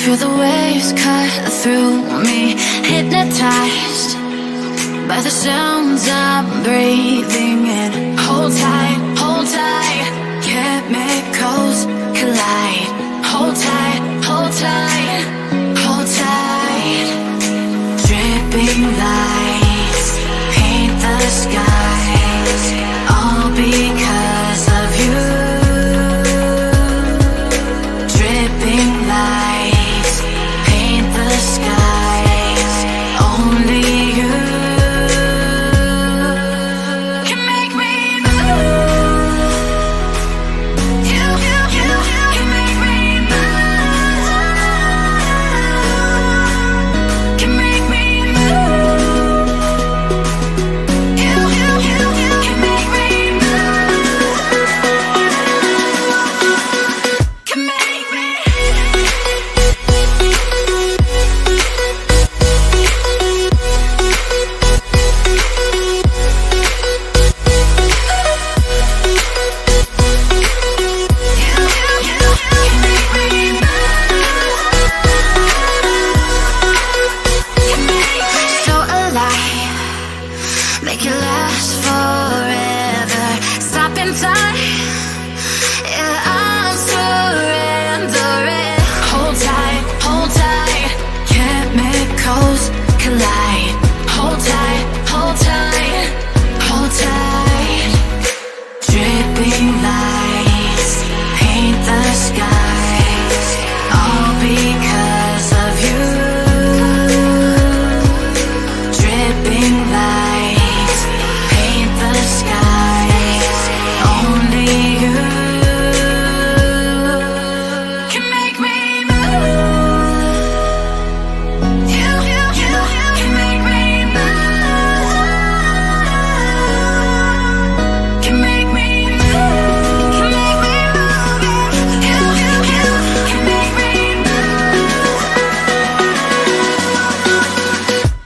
Feel the waves cut through me, hypnotized by the sounds I'm breathing in. Hold tight, hold tight, chemicals collide. Hold tight, hold tight, hold tight. Dripping lights paint the skies, all because of you. Dripping lights paint the skies, only you can make me move. You can make me move. Can make me move. You can make me move. Can make me. So alive, make it last forever. Stop in time, yeah, I'm surrendering. Hold tight, chemicals collide. Hold tight, hold tight, hold tight. Dripping lights paint the skies, all because of you. Dripping lights paint the skies, only you can make me move. You can make me move. Can make me move. Can make me move. You can make me move.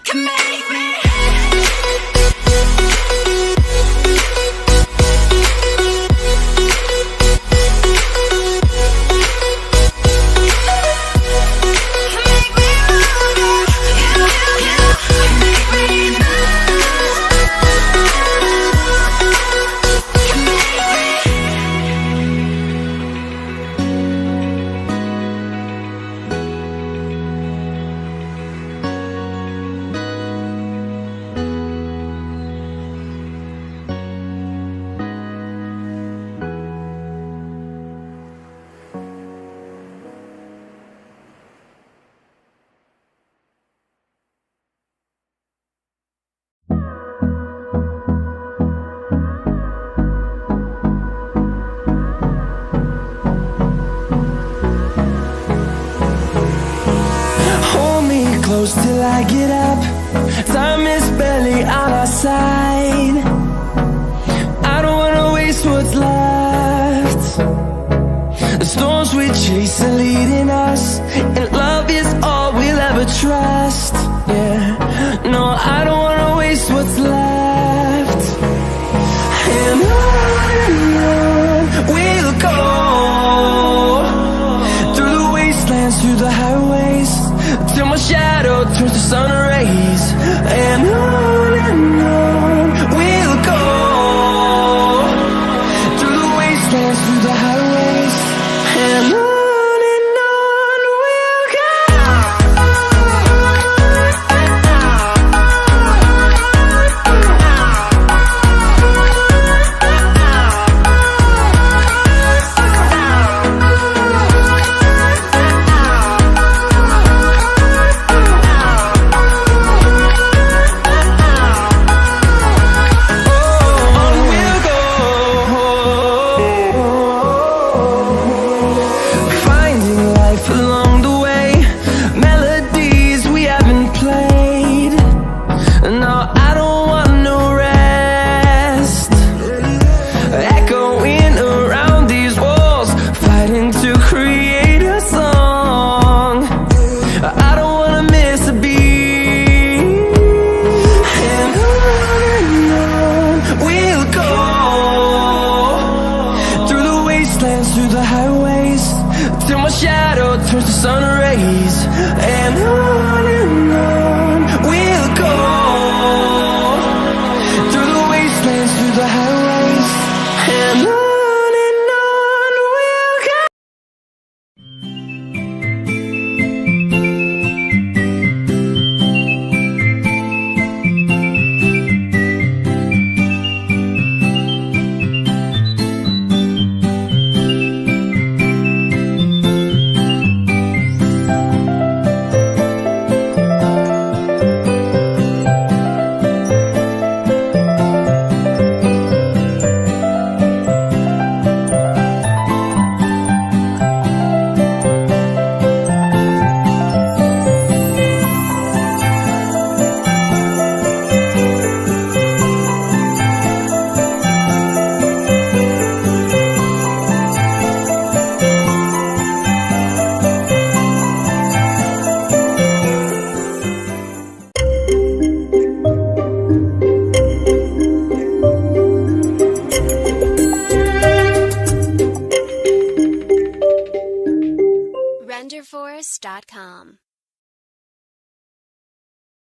Can make me. Hold me close till I get up. Time is barely on our side. I don't wanna waste what's left. The storms we chase are leading us, and love is all we'll ever trust. Yeah, no, I don't wanna waste what's left. And on we'll go, through the wastelands, through the highways, till my shadow turns to sun rays. And on we'll go, through the wastelands, through the highways, and on we'll go. sun rays, and on we'll go, through the wastelands, through the highways, and on we'll go. RenderForest.com